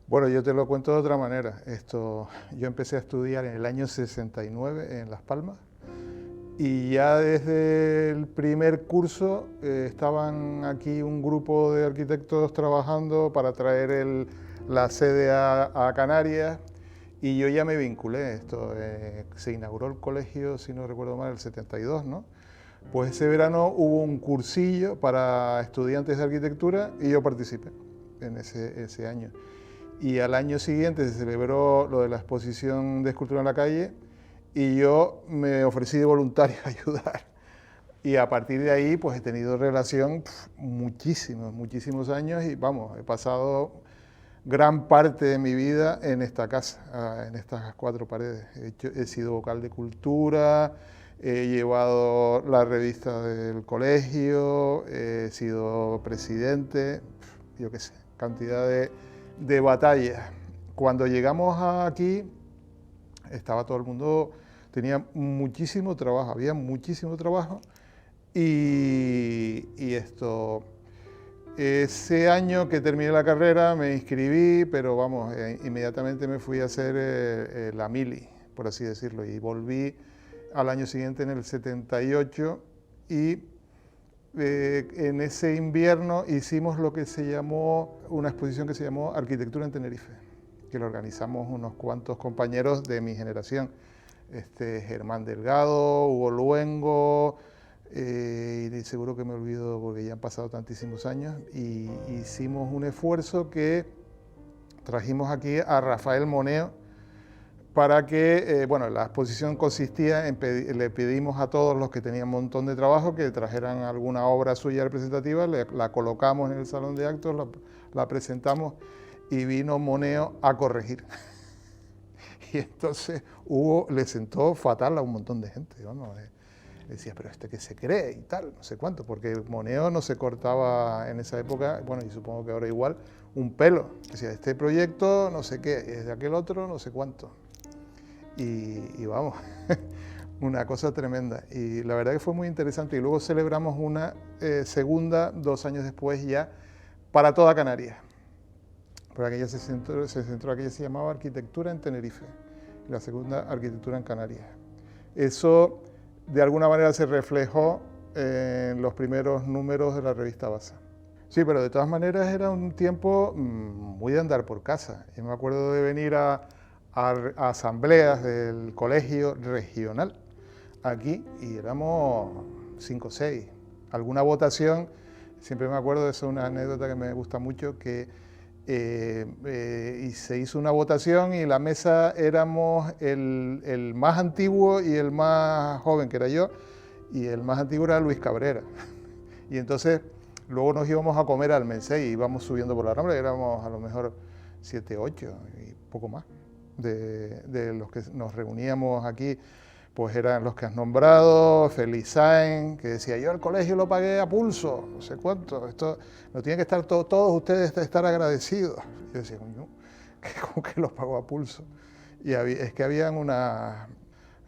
Bueno, yo te lo cuento de otra manera. Yo empecé a estudiar en el año 69 en Las Palmas y ya desde el primer curso estaban aquí un grupo de arquitectos trabajando para traer la sede a Canarias y yo ya me vinculé. Se inauguró el colegio, si no recuerdo mal, el 72, ¿no? Pues ese verano hubo un cursillo para estudiantes de arquitectura y yo participé en ese año. Y al año siguiente se celebró lo de la exposición de escultura en la calle y yo me ofrecí de voluntario a ayudar. Y a partir de ahí pues he tenido relación muchísimos años y vamos, he pasado gran parte de mi vida en esta casa, en estas cuatro paredes. He sido vocal de cultura, he llevado la revista del colegio, he sido presidente, yo qué sé, cantidad de batallas. Cuando llegamos aquí, estaba todo el mundo, tenía muchísimo trabajo, había muchísimo trabajo ese año que terminé la carrera me inscribí, pero vamos, inmediatamente me fui a hacer la mili, por así decirlo, y volví al año siguiente en el 78 y en ese invierno hicimos lo que se llamó, una exposición que se llamó Arquitectura en Tenerife, que lo organizamos unos cuantos compañeros de mi generación, Germán Delgado, Hugo Luengo, y seguro que me olvido porque ya han pasado tantísimos años, y hicimos un esfuerzo que trajimos aquí a Rafael Moneo para que, bueno, la exposición consistía en le pedimos a todos los que tenían un montón de trabajo que trajeran alguna obra suya representativa, la colocamos en el salón de actos, la presentamos y vino Moneo a corregir. Y entonces Hugo le sentó fatal a un montón de gente, ¿no? Decía, pero ¿qué se cree? Y tal, no sé cuánto, porque Moneo no se cortaba en esa época, bueno, y supongo que ahora igual, un pelo. Decía, este proyecto, no sé qué, es de aquel otro, no sé cuánto. Y vamos, una cosa tremenda. Y la verdad que fue muy interesante. Y luego celebramos una segunda, 2 años después ya, para toda Canarias. Por aquella se centró aquella se llamaba Arquitectura en Tenerife, y la segunda Arquitectura en Canarias. Eso de alguna manera se reflejó en los primeros números de la revista Basa. Sí, pero de todas maneras era un tiempo muy de andar por casa. Yo me acuerdo de venir a asambleas del colegio regional aquí y éramos 5 o 6. Alguna votación, siempre me acuerdo de eso, una anécdota que me gusta mucho, que y se hizo una votación y la mesa éramos el más antiguo y el más joven, que era yo, y el más antiguo era Luis Cabrera. Y entonces luego nos íbamos a comer al Mensei, íbamos subiendo por la Rambla, éramos a lo mejor 7, 8 y poco más de los que nos reuníamos aquí. Pues eran los que has nombrado, Félix Sáenz, que decía, yo el colegio lo pagué a pulso, no sé cuánto, esto no tienen que estar todos ustedes estar agradecidos. Yo decía, coño, ¿cómo que los pagó a pulso? Y es que habían una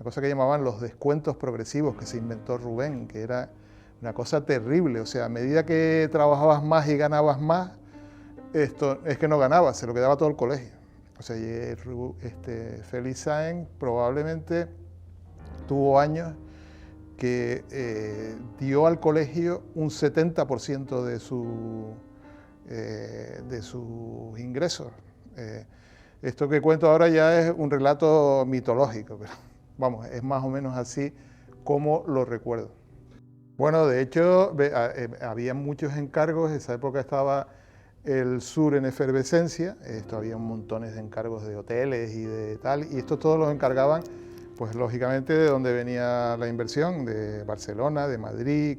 cosa que llamaban los descuentos progresivos que se inventó Rubén, que era una cosa terrible, o sea, a medida que trabajabas más y ganabas más, esto es que no ganabas, se lo quedaba todo el colegio. O sea, Félix Sáenz probablemente tuvo años que dio al colegio un 70% de sus ingresos. Esto que cuento ahora ya es un relato mitológico, pero vamos, es más o menos así como lo recuerdo. Bueno, de hecho, había muchos encargos, en esa época estaba el sur en efervescencia, había montones de encargos de hoteles y de tal, y estos todos los encargaban pues lógicamente de donde venía la inversión, de Barcelona, de Madrid,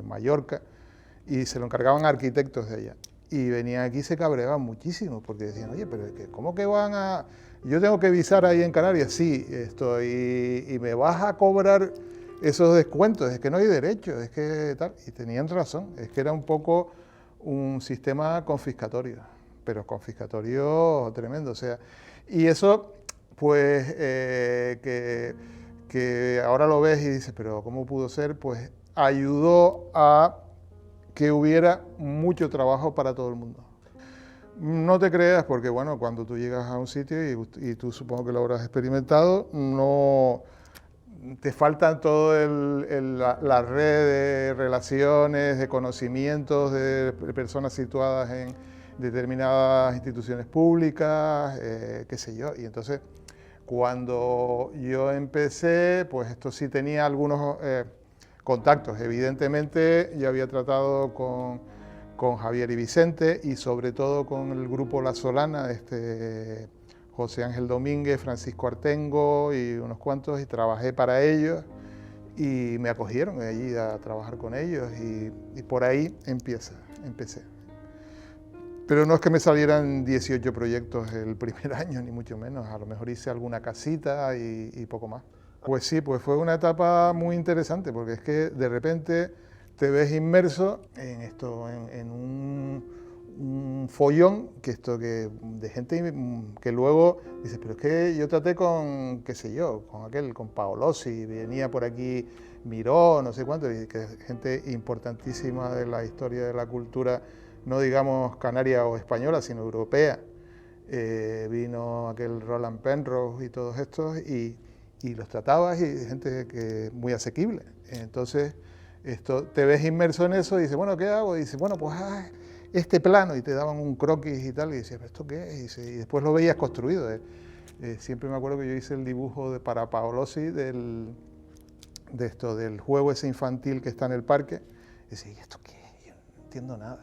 Mallorca, y se lo encargaban arquitectos de allá. Y venían aquí y se cabreaban muchísimo, porque decían, oye, pero ¿cómo que van a...? Yo tengo que visar ahí en Canarias, sí, y me vas a cobrar esos descuentos, es que no hay derecho, es que tal. Y tenían razón, es que era un poco un sistema confiscatorio, pero confiscatorio tremendo, o sea, y eso... pues que ahora lo ves y dices, pero ¿cómo pudo ser? Pues ayudó a que hubiera mucho trabajo para todo el mundo. No te creas, porque bueno, cuando tú llegas a un sitio y tú supongo que lo habrás experimentado, no te faltan todo la red de relaciones, de conocimientos de personas situadas en determinadas instituciones públicas, qué sé yo. Y entonces, cuando yo empecé, pues esto sí tenía algunos contactos. Evidentemente, yo había tratado con Javier y Vicente y sobre todo con el grupo La Solana, José Ángel Domínguez, Francisco Artengo y unos cuantos, y trabajé para ellos y me acogieron allí a trabajar con ellos y por ahí empecé. Pero no es que me salieran 18 proyectos el primer año, ni mucho menos, a lo mejor hice alguna casita y poco más. Pues sí, pues fue una etapa muy interesante, porque es que de repente te ves inmerso en esto, en un follón de gente que luego dices, pero es que yo traté con, qué sé yo, con Paolosi, venía por aquí Miró, no sé cuánto, y que es gente importantísima de la historia de la cultura, no digamos canaria o española, sino europea. Vino aquel Roland Penrose y todos estos, y los tratabas y gente muy asequible. Entonces, te ves inmerso en eso y dices, bueno, ¿qué hago? Y dices, bueno, pues este plano, y te daban un croquis y tal, y decías, ¿esto qué es? Y después lo veías construido. Siempre me acuerdo que yo hice el dibujo para Paolosi del juego ese infantil que está en el parque, y decía, ¿y esto qué es? Yo no entiendo nada.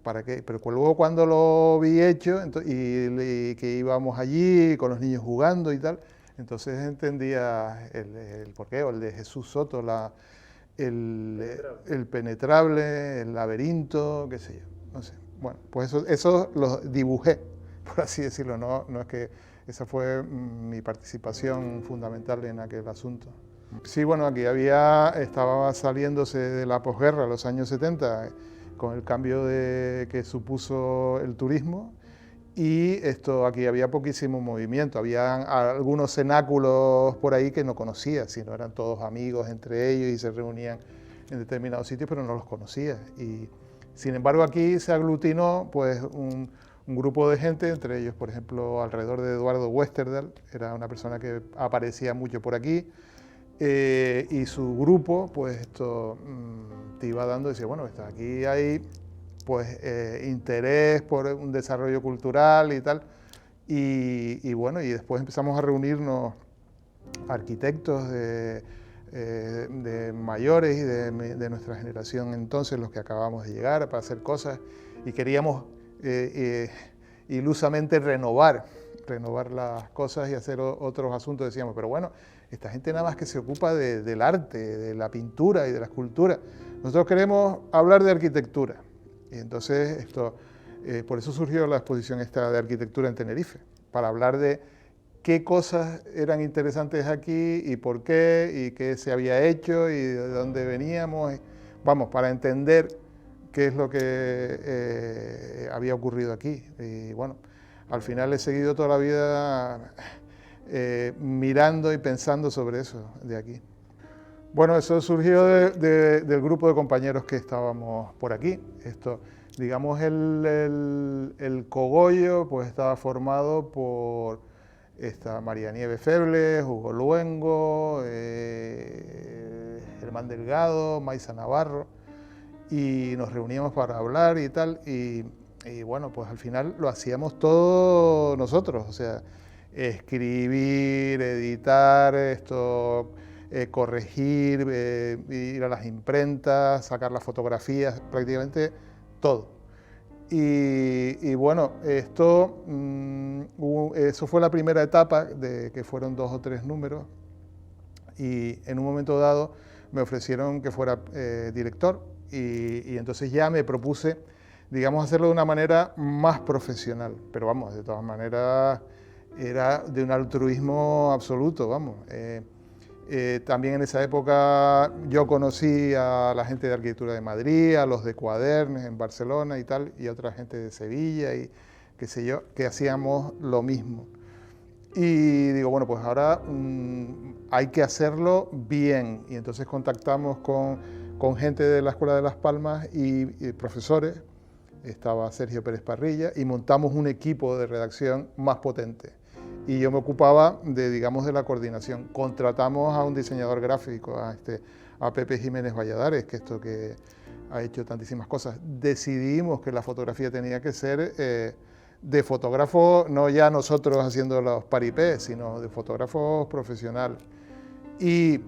¿Para qué? Pero luego cuando lo vi hecho y que íbamos allí con los niños jugando y tal, entonces entendía el porqué, o el de Jesús Soto, el penetrable, el laberinto, qué sé yo, no sé. Bueno, pues eso lo dibujé, por así decirlo, no es que esa fue mi participación fundamental en aquel asunto. Sí, bueno, aquí estaba saliéndose de la posguerra, los años 70, con el cambio que supuso el turismo, y aquí había poquísimo movimiento, había algunos cenáculos por ahí que no conocía, sino eran todos amigos entre ellos y se reunían en determinados sitios, pero no los conocía. Y sin embargo aquí se aglutinó pues un grupo de gente, entre ellos por ejemplo alrededor de Eduardo Westerdal, era una persona que aparecía mucho por aquí, y su grupo pues te iba dando, decía, bueno, aquí hay pues interés por un desarrollo cultural y tal, y bueno, y después empezamos a reunirnos arquitectos de mayores y de nuestra generación entonces, los que acabamos de llegar, para hacer cosas, y queríamos ilusamente renovar las cosas y hacer otros asuntos. Decíamos, pero bueno, esta gente nada más que se ocupa del arte, de la pintura y de la escultura. Nosotros queremos hablar de arquitectura. Y entonces por eso surgió la exposición esta de arquitectura en Tenerife, para hablar de qué cosas eran interesantes aquí y por qué, y qué se había hecho y de dónde veníamos. Vamos, para entender qué es lo que había ocurrido aquí. Y bueno, al final he seguido toda la vida mirando y pensando sobre eso de aquí. Bueno, eso surgió del grupo de compañeros que estábamos por aquí. Digamos, el cogollo pues estaba formado por María Nieves Febles, Hugo Luengo, Germán Delgado, Maisa Navarro, y nos reuníamos para hablar y tal, y bueno, pues al final lo hacíamos todos nosotros, o sea, escribir, editar, corregir, ir a las imprentas, sacar las fotografías, prácticamente todo. Y bueno, eso fue la primera etapa, que fueron 2 o 3 números, y en un momento dado me ofrecieron que fuera director, y entonces ya me propuse, digamos, hacerlo de una manera más profesional, pero vamos, de todas maneras era de un altruismo absoluto, vamos. También en esa época yo conocí a la gente de arquitectura de Madrid, a los de Cuadernes en Barcelona y tal, y a otra gente de Sevilla y qué sé yo, que hacíamos lo mismo. Y digo, bueno, pues ahora hay que hacerlo bien, y entonces contactamos con gente de la Escuela de Las Palmas y profesores estaba Sergio Pérez Parrilla, y montamos un equipo de redacción más potente. Y yo me ocupaba de, digamos, de la coordinación. Contratamos a un diseñador gráfico, a Pepe Jiménez Valladares, que ha hecho tantísimas cosas. Decidimos que la fotografía tenía que ser de fotógrafo, no ya nosotros haciendo los paripés, sino de fotógrafos profesionales. Y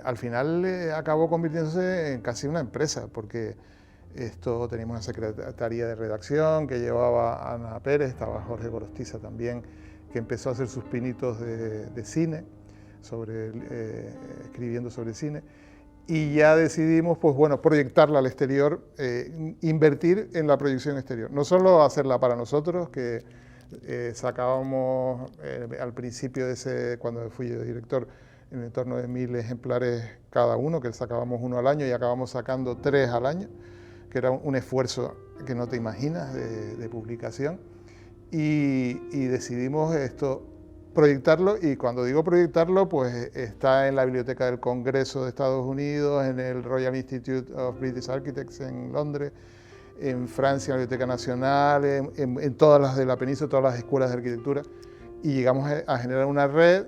al final acabó convirtiéndose en casi una empresa, porque teníamos una secretaría de redacción que llevaba Ana Pérez, estaba Jorge Gorostiza también, que empezó a hacer sus pinitos de cine, escribiendo sobre cine, y ya decidimos, pues bueno, proyectarla al exterior, invertir en la proyección exterior, no solo hacerla para nosotros, que sacábamos al principio cuando fui yo director, en torno de 1000 ejemplares cada uno, que sacábamos uno al año y acabamos sacando 3 al año, que era un esfuerzo que no te imaginas de publicación, y decidimos proyectarlo, y cuando digo proyectarlo, pues está en la Biblioteca del Congreso de Estados Unidos, en el Royal Institute of British Architects en Londres, en Francia, en la Biblioteca Nacional, en todas las de la península, todas las escuelas de arquitectura, y llegamos a generar una red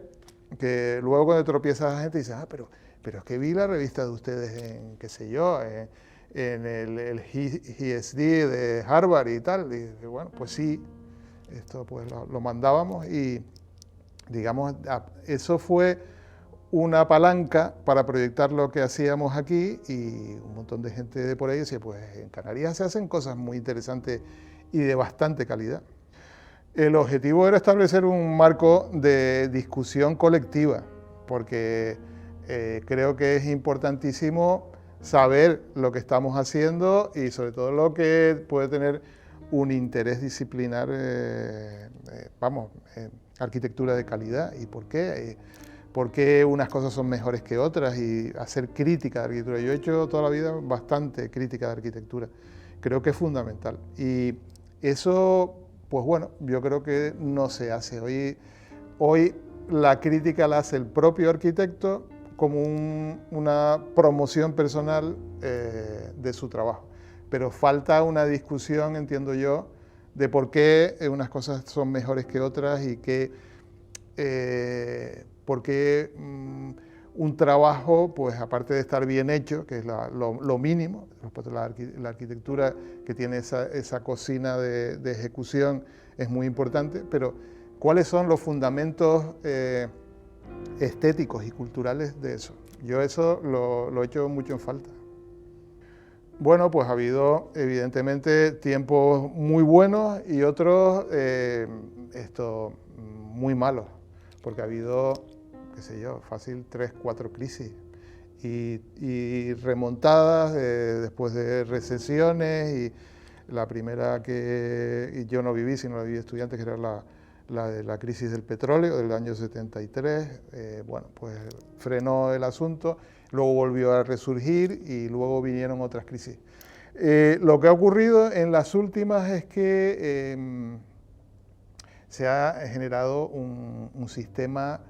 que luego cuando tropiezas a la gente dices, pero es que vi la revista de ustedes en, qué sé yo, en el GSD de Harvard y tal, y bueno, pues sí, esto pues lo mandábamos, y digamos, eso fue una palanca para proyectar lo que hacíamos aquí, y un montón de gente de por ahí decía, pues en Canarias se hacen cosas muy interesantes y de bastante calidad. El objetivo era establecer un marco de discusión colectiva, porque creo que es importantísimo saber lo que estamos haciendo y sobre todo lo que puede tener un interés disciplinar, arquitectura de calidad, y por qué unas cosas son mejores que otras, y hacer crítica de arquitectura. Yo he hecho toda la vida bastante crítica de arquitectura, creo que es fundamental, y eso, pues bueno, yo creo que no se hace. Hoy la crítica la hace el propio arquitecto como una promoción personal de su trabajo, pero falta una discusión, entiendo yo, de por qué unas cosas son mejores que otras, y por qué un trabajo, pues aparte de estar bien hecho, que es lo mínimo, la arquitectura que tiene esa cocina de ejecución es muy importante, pero ¿cuáles son los fundamentos estéticos y culturales de eso? Yo eso lo he hecho mucho en falta. Bueno, pues ha habido evidentemente tiempos muy buenos y otros muy malos, porque ha habido, qué sé yo, fácil 3, 4 crisis y remontadas después de recesiones, y la primera que yo no viví, sino la viví estudiante, que era la de la crisis del petróleo del año 73, bueno, pues frenó el asunto, luego volvió a resurgir y luego vinieron otras crisis. Lo que ha ocurrido en las últimas es que se ha generado un sistema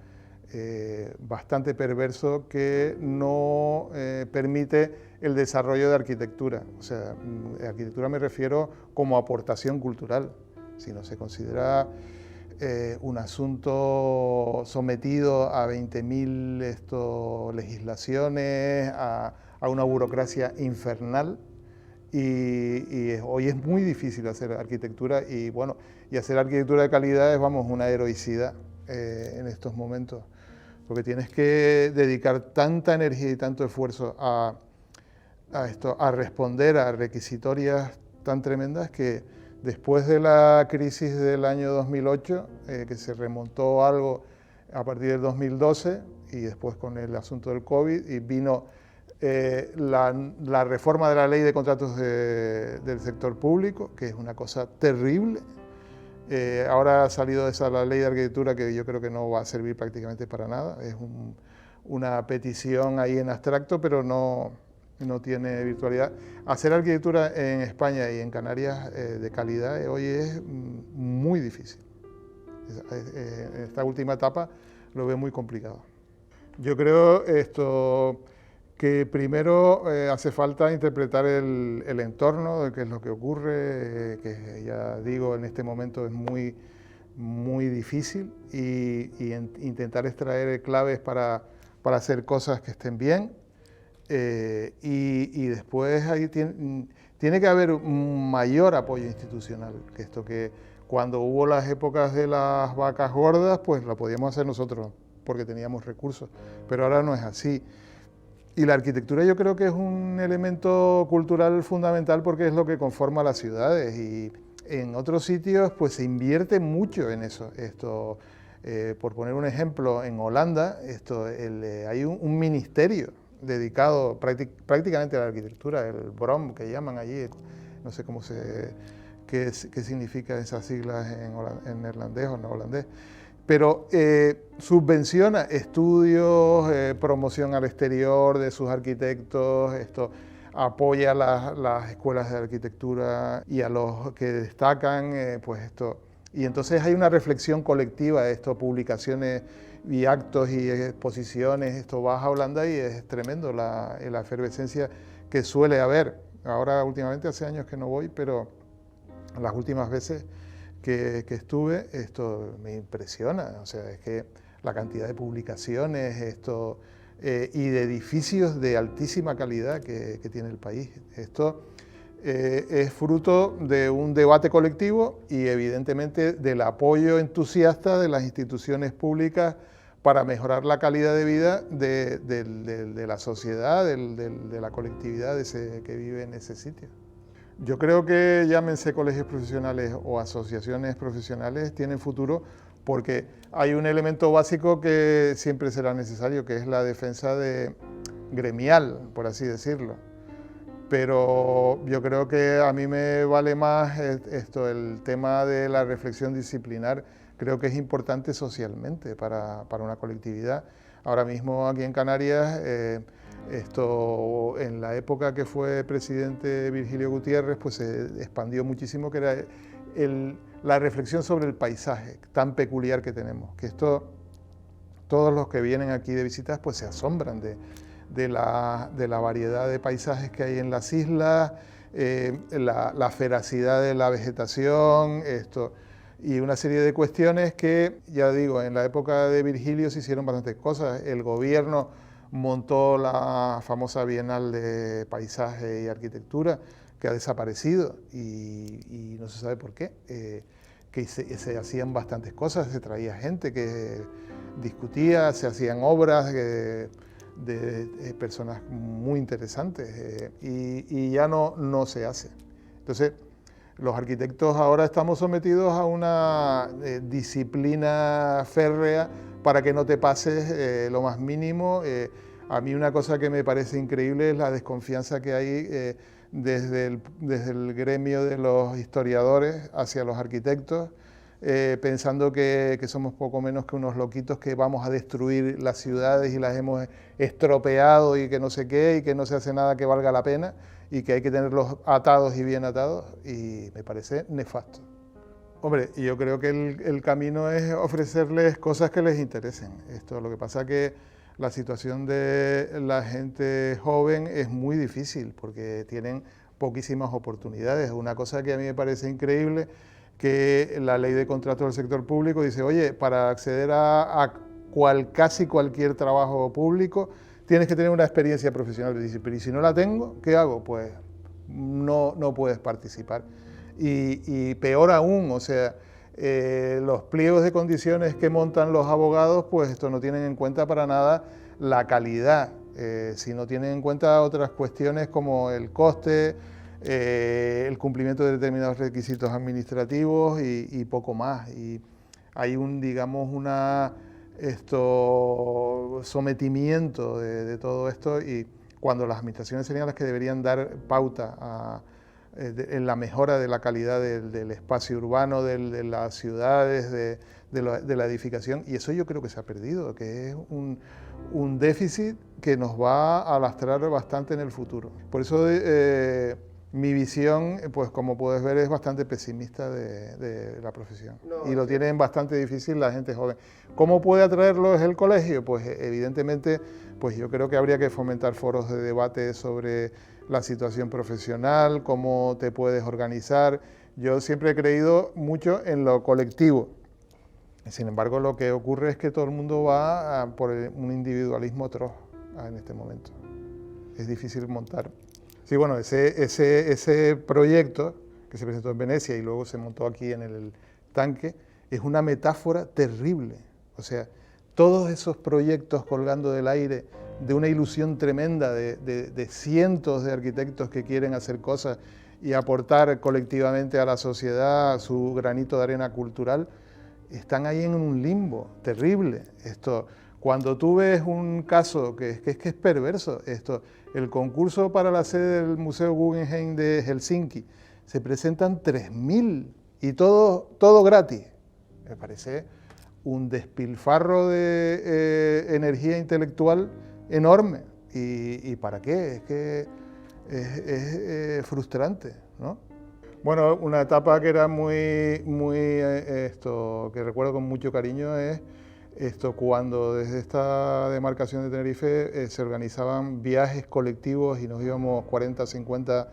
bastante perverso que no permite el desarrollo de arquitectura. O sea, de arquitectura me refiero como aportación cultural, si no se considera un asunto sometido a 20.000 legislaciones, a una burocracia infernal, y hoy es muy difícil hacer arquitectura, y bueno, y hacer arquitectura de calidad es, vamos, una heroicidad en estos momentos, porque tienes que dedicar tanta energía y tanto esfuerzo a responder a requisitorias tan tremendas, que después de la crisis del año 2008, que se remontó algo a partir del 2012, y después con el asunto del COVID, y vino la reforma de la ley de contratos del sector público, que es una cosa terrible. Ahora ha salido la ley de arquitectura, que yo creo que no va a servir prácticamente para nada, es una petición ahí en abstracto, pero no tiene virtualidad. Hacer arquitectura en España y en Canarias de calidad hoy es muy difícil. En esta última etapa lo veo muy complicado. Yo creo Que primero hace falta interpretar el entorno de qué es lo que ocurre, que ya digo, en este momento es muy difícil, y intentar extraer claves para hacer cosas que estén bien, y después ahí tiene que haber un mayor apoyo institucional, que esto que cuando hubo las épocas de las vacas gordas, pues lo podíamos hacer nosotros porque teníamos recursos, pero ahora no es así. Y la arquitectura yo creo que es un elemento cultural fundamental porque es lo que conforma las ciudades, y en otros sitios pues se invierte mucho en eso. Por poner un ejemplo, en Holanda hay un ministerio dedicado prácticamente a la arquitectura, el BROM que llaman allí, no sé qué significa esas siglas en neerlandés o no holandés, pero subvenciona estudios, promoción al exterior de sus arquitectos, apoya las escuelas de arquitectura y a los que destacan, y entonces hay una reflexión colectiva de publicaciones y actos y exposiciones, vas a Holanda y es tremendo la efervescencia que suele haber. Ahora últimamente hace años que no voy, pero las últimas veces que estuve, esto me impresiona, o sea, es que la cantidad de publicaciones, y de edificios de altísima calidad que tiene el país. Esto es fruto de un debate colectivo y evidentemente del apoyo entusiasta de las instituciones públicas para mejorar la calidad de vida de la sociedad, de la colectividad que vive en ese sitio. Yo creo que llámense colegios profesionales o asociaciones profesionales, tienen futuro porque hay un elemento básico que siempre será necesario, que es la defensa gremial, por así decirlo. Pero yo creo que a mí me vale más el tema de la reflexión disciplinar, creo que es importante socialmente para una colectividad. Ahora mismo aquí en Canarias, en la época que fue presidente Virgilio Gutiérrez, pues se expandió muchísimo, que era la reflexión sobre el paisaje tan peculiar que tenemos, que todos los que vienen aquí de visitas pues se asombran de la variedad de paisajes que hay en las islas, la feracidad de la vegetación, y una serie de cuestiones que, ya digo, en la época de Virgilio se hicieron bastantes cosas. El gobierno montó la famosa Bienal de Paisaje y Arquitectura, que ha desaparecido y no se sabe por qué, que se hacían bastantes cosas, se traía gente que discutía, se hacían obras de personas muy interesantes, y ya no se hace. Entonces, los arquitectos ahora estamos sometidos a una disciplina férrea para que no te pases lo más mínimo. A mí una cosa que me parece increíble es la desconfianza que hay desde el gremio de los historiadores hacia los arquitectos, pensando que somos poco menos que unos loquitos que vamos a destruir las ciudades y las hemos estropeado y que no sé qué, y que no se hace nada que valga la pena, y que hay que tenerlos atados y bien atados, y me parece nefasto. Hombre, yo creo que el camino es ofrecerles cosas que les interesen. Lo que pasa es que la situación de la gente joven es muy difícil porque tienen poquísimas oportunidades. Una cosa que a mí me parece increíble, que la ley de contratos del sector público dice, oye, para acceder a casi cualquier trabajo público tienes que tener una experiencia profesional. Dice, pero ¿y si no la tengo, qué hago? Pues no puedes participar. Y peor aún, o sea, los pliegos de condiciones que montan los abogados, pues esto no tienen en cuenta para nada la calidad, sino tienen en cuenta otras cuestiones como el coste, el cumplimiento de determinados requisitos administrativos y poco más. Y hay sometimiento de todo esto, y cuando las administraciones serían las que deberían dar pauta en la mejora de la calidad del espacio urbano, de las ciudades, de la edificación, y eso yo creo que se ha perdido, que es un déficit que nos va a lastrar bastante en el futuro. Por eso mi visión, pues como puedes ver, es bastante pesimista de la profesión. No, y lo tienen bastante difícil la gente joven. ¿Cómo puede atraerlos el colegio? Pues evidentemente, pues yo creo que habría que fomentar foros de debate sobre la situación profesional, cómo te puedes organizar. Yo siempre he creído mucho en lo colectivo. Sin embargo, lo que ocurre es que todo el mundo va por un individualismo atroz en este momento. Es difícil montar. Sí, bueno, ese proyecto que se presentó en Venecia y luego se montó aquí en el tanque es una metáfora terrible. O sea, todos esos proyectos colgando del aire de una ilusión tremenda de cientos de arquitectos que quieren hacer cosas y aportar colectivamente a la sociedad su granito de arena cultural, están ahí en un limbo terrible. Cuando tú ves un caso que es perverso, el concurso para la sede del Museo Guggenheim de Helsinki, se presentan 3.000 y todo gratis. Me parece un despilfarro de energía intelectual enorme. ¿Y para qué? Es que es frustrante, ¿no? Bueno, una etapa que era que recuerdo con mucho cariño es cuando desde esta demarcación de Tenerife se organizaban viajes colectivos y nos íbamos 40, 50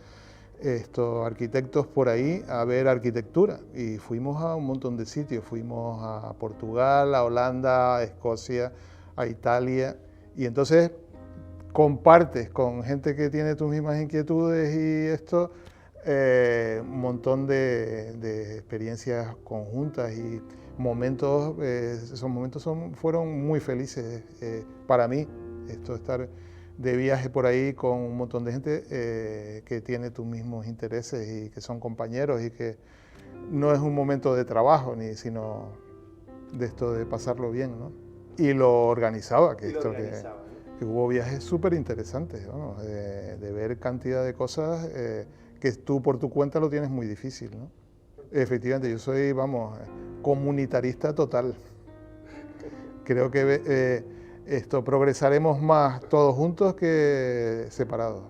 arquitectos por ahí a ver arquitectura y fuimos a un montón de sitios, fuimos a Portugal, a Holanda, a Escocia, a Italia y entonces compartes con gente que tiene tus mismas inquietudes y un montón de experiencias conjuntas y momentos, esos momentos fueron muy felices para mí, estar de viaje por ahí con un montón de gente que tiene tus mismos intereses y que son compañeros y que no es un momento de trabajo, sino de pasarlo bien, ¿no? Y lo organizaba, que hubo viajes súper interesantes, ¿no? De ver cantidad de cosas que tú por tu cuenta lo tienes muy difícil, ¿no? Efectivamente, yo soy, comunitarista total. Creo que progresaremos más todos juntos que separados.